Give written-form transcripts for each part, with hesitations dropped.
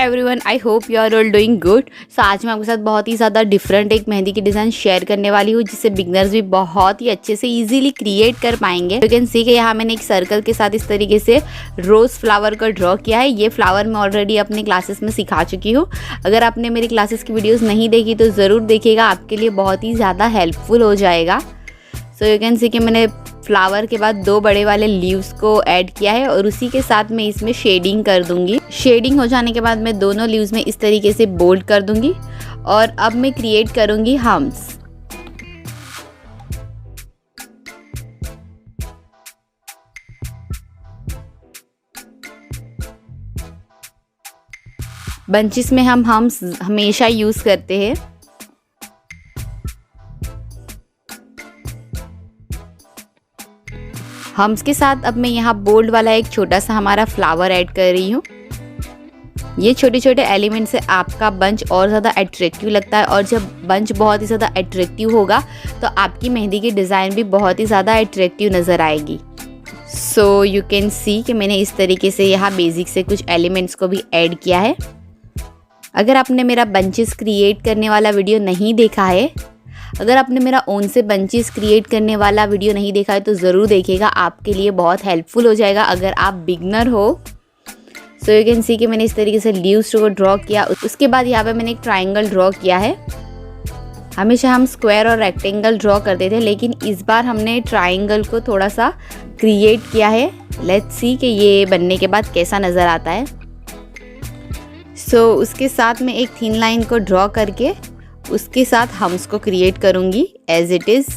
Everyone, I hope you are all doing good. So आज मैं आपके साथ बहुत ही ज़्यादा डिफरेंट एक मेहंदी की डिज़ाइन शेयर करने वाली हूँ, जिससे बिगनर्स भी बहुत ही अच्छे से इजीली क्रिएट कर पाएंगे। यू कैन सी कि यहाँ मैंने एक सर्कल के साथ इस तरीके से रोज़ फ्लावर को ड्रॉ किया है। ये फ्लावर मैं ऑलरेडी अपने क्लासेस में सिखा चुकी हूँ। अगर आपने मेरी क्लासेस की वीडियोज़ नहीं देखी तो ज़रूर देखिएगा, आपके लिए बहुत ही ज़्यादा हेल्पफुल हो जाएगा। सो यू कैन सी कि मैंने फ्लावर के बाद दो बड़े वाले लीव्स को ऐड किया है और उसी के साथ मैं इसमें शेडिंग कर दूंगी। शेडिंग हो जाने के बाद मैं दोनों लीव्स में इस तरीके से बोल्ड कर दूंगी और अब मैं क्रिएट करूंगी हम्स। बंचेस में हम हम्स हमेशा यूज करते हैं। हम्स के साथ अब मैं यहाँ बोल्ड वाला एक छोटा सा हमारा फ्लावर ऐड कर रही हूँ। ये छोटे छोटे एलिमेंट से आपका बंच और ज़्यादा अट्रैक्टिव लगता है, और जब बंच बहुत ही ज़्यादा अट्रैक्टिव होगा तो आपकी मेहंदी की डिज़ाइन भी बहुत ही ज़्यादा अट्रैक्टिव नज़र आएगी। सो यू कैन सी कि मैंने इस तरीके से यहाँ बेसिक से कुछ एलिमेंट्स को भी ऐड किया है। अगर आपने मेरा बंचेस क्रिएट करने वाला वीडियो नहीं देखा है, अगर आपने मेरा ओन से बंचेस क्रिएट करने वाला वीडियो नहीं देखा है तो ज़रूर देखिएगा, आपके लिए बहुत हेल्पफुल हो जाएगा अगर आप बिगनर हो। सो यू कैन सी कि मैंने इस तरीके से लीव्स को ड्रॉ किया। उसके बाद यहाँ पे मैंने एक ट्रायंगल ड्रॉ किया है। हमेशा हम स्क्वायर और रेक्टेंगल ड्रॉ करते थे, लेकिन इस बार हमने ट्रायंगल को थोड़ा सा क्रिएट किया है। लेट्स सी कि ये बनने के बाद कैसा नज़र आता है। सो उसके साथ मैं एक थिन लाइन को ड्रॉ करके उसके साथ हम्स को क्रिएट करूँगी एज इट इज़।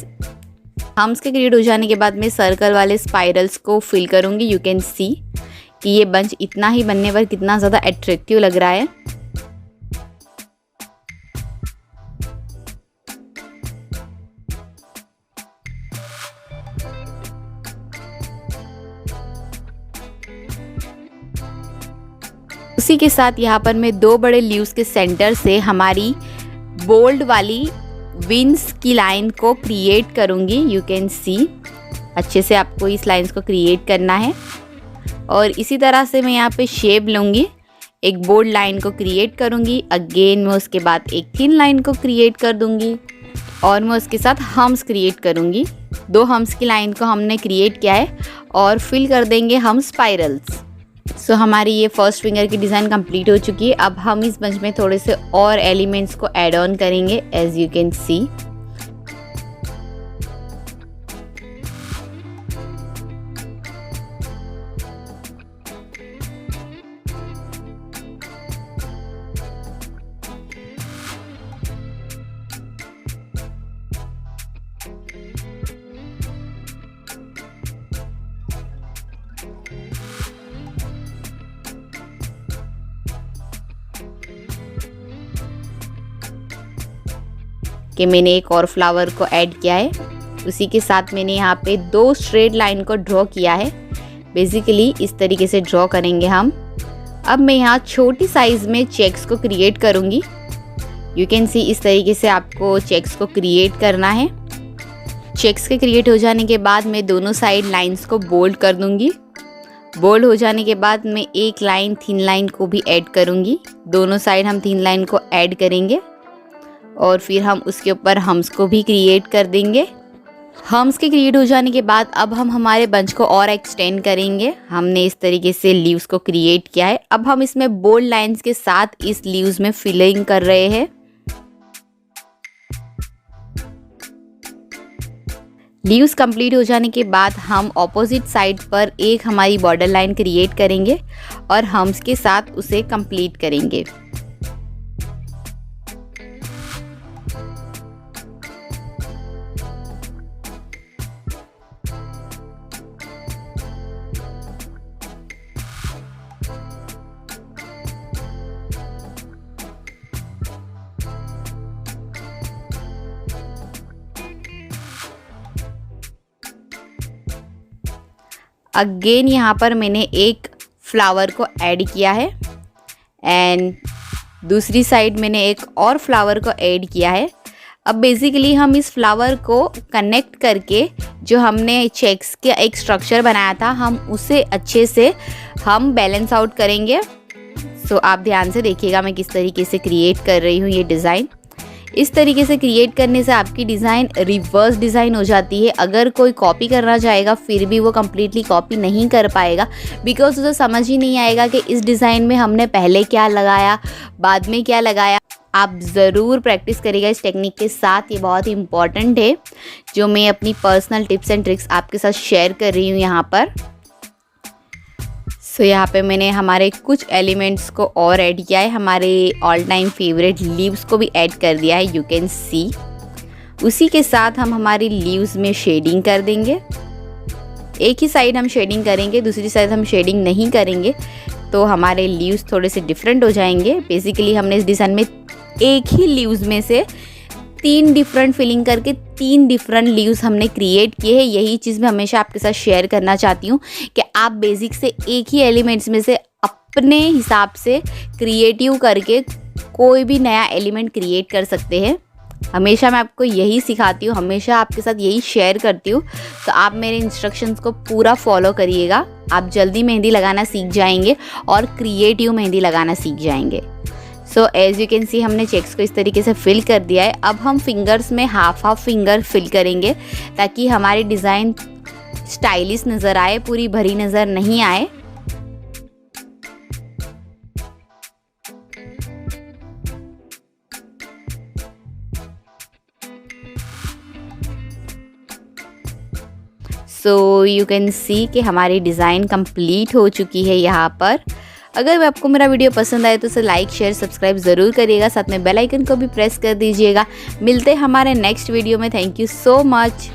हम्स के क्रिएट हो जाने के बाद मैं सर्कल वाले स्पाइरल्स को फिल करूँगी। यू कैन सी कि ये बंच इतना ही बनने पर कितना ज़्यादा अट्रैक्टिव लग रहा है। उसी के साथ यहाँ पर मैं दो बड़े लीव्स के सेंटर से हमारी बोल्ड वाली विंग्स की लाइन को क्रिएट करूँगी। यू कैन सी अच्छे से आपको इस लाइंस को क्रिएट करना है, और इसी तरह से मैं यहाँ पे शेप लूँगी। एक बोल्ड लाइन को क्रिएट करूँगी, अगेन मैं उसके बाद एक थिन लाइन को क्रिएट कर दूँगी और मैं उसके साथ हम्स क्रिएट करूँगी। दो हम्स की लाइन को हमने क्रिएट किया है और फिल कर देंगे हम स्पाइरल्स। सो हमारी ये फर्स्ट फिंगर की डिज़ाइन कंप्लीट हो चुकी है। अब हम इस बंच में थोड़े से और एलिमेंट्स को ऐड ऑन करेंगे एज यू कैन सी। कि मैंने एक और फ्लावर को ऐड किया है। उसी के साथ मैंने यहाँ पे दो स्ट्रेट लाइन को ड्रॉ किया है। बेसिकली इस तरीके से ड्रॉ करेंगे हम। अब मैं यहाँ छोटी साइज़ में चेक्स को क्रिएट करूँगी। यू कैन सी इस तरीके से आपको चेक्स को क्रिएट करना है। चेक्स के क्रिएट हो जाने के बाद मैं दोनों साइड लाइंस को बोल्ड कर दूँगी। बोल्ड हो जाने के बाद मैं एक लाइन थिन लाइन को भी ऐड करूँगी। दोनों साइड हम थिन लाइन को ऐड करेंगे और फिर हम उसके ऊपर हम्स को भी क्रिएट कर देंगे। हम्स के क्रिएट हो जाने के बाद अब हम हमारे बंच को और एक्सटेंड करेंगे। हमने इस तरीके से लीव्स को क्रिएट किया है। अब हम इसमें बोल्ड लाइंस के साथ इस लीव्स में फिलिंग कर रहे हैं। लीव्स कंप्लीट हो जाने के बाद हम ऑपोजिट साइड पर एक हमारी बॉर्डर लाइन क्रिएट करेंगे और हम्स के साथ उसे कंप्लीट करेंगे। अगेन यहाँ पर मैंने एक फ्लावर को ऐड किया है एंड दूसरी साइड मैंने एक और फ्लावर को ऐड किया है। अब बेसिकली हम इस फ्लावर को कनेक्ट करके जो हमने चेक्स का एक स्ट्रक्चर बनाया था हम उसे अच्छे से हम बैलेंस आउट करेंगे। सो आप ध्यान से देखिएगा मैं किस तरीके से क्रिएट कर रही हूँ ये डिज़ाइन। इस तरीके से क्रिएट करने से आपकी डिज़ाइन रिवर्स डिज़ाइन हो जाती है। अगर कोई कॉपी करना चाहेगा फिर भी वो कम्प्लीटली कॉपी नहीं कर पाएगा, बिकॉज उसे समझ ही नहीं आएगा कि इस डिज़ाइन में हमने पहले क्या लगाया, बाद में क्या लगाया। आप ज़रूर प्रैक्टिस करिएगा इस टेक्निक के साथ, ये बहुत ही इम्पॉर्टेंट है, जो मैं अपनी पर्सनल टिप्स एंड ट्रिक्स आपके साथ शेयर कर रही हूँ यहाँ पर। सो यहाँ पे मैंने हमारे कुछ एलिमेंट्स को और ऐड किया है, हमारे ऑल टाइम फेवरेट लीव्स को भी ऐड कर दिया है, यू कैन सी। उसी के साथ हम हमारी लीव्स में शेडिंग कर देंगे। एक ही साइड हम शेडिंग करेंगे, दूसरी साइड हम शेडिंग नहीं करेंगे, तो हमारे लीव्स थोड़े से डिफरेंट हो जाएंगे। बेसिकली हमने इस डिज़ाइन में एक ही लीव्स में से 3 डिफरेंट फिलिंग करके 3 डिफरेंट लीव्स हमने क्रिएट किए हैं। यही चीज़ मैं हमेशा आपके साथ शेयर करना चाहती हूँ कि आप बेसिक से एक ही एलिमेंट्स में से अपने हिसाब से क्रिएटिव करके कोई भी नया एलिमेंट क्रिएट कर सकते हैं। हमेशा मैं आपको यही सिखाती हूँ, हमेशा आपके साथ यही शेयर करती हूँ, तो आप मेरे इंस्ट्रक्शंस को पूरा फॉलो करिएगा। आप जल्दी मेहंदी लगाना सीख जाएंगे और क्रिएटिव मेहंदी लगाना सीख जाएंगे। So as you can see हमने चेक्स को इस तरीके से फिल कर दिया है। अब हम फिंगर्स में हाफ फिंगर फिल करेंगे ताकि हमारी डिज़ाइन स्टाइलिश नज़र आए, पूरी भरी नज़र नहीं आए। सो यू कैन सी कि हमारी डिज़ाइन कंप्लीट हो चुकी है यहाँ पर। अगर आपको मेरा वीडियो पसंद आए तो उसे लाइक शेयर सब्सक्राइब ज़रूर करिएगा, साथ में बेल आइकन को भी प्रेस कर दीजिएगा। मिलते हैं हमारे नेक्स्ट वीडियो में। Thank you so much.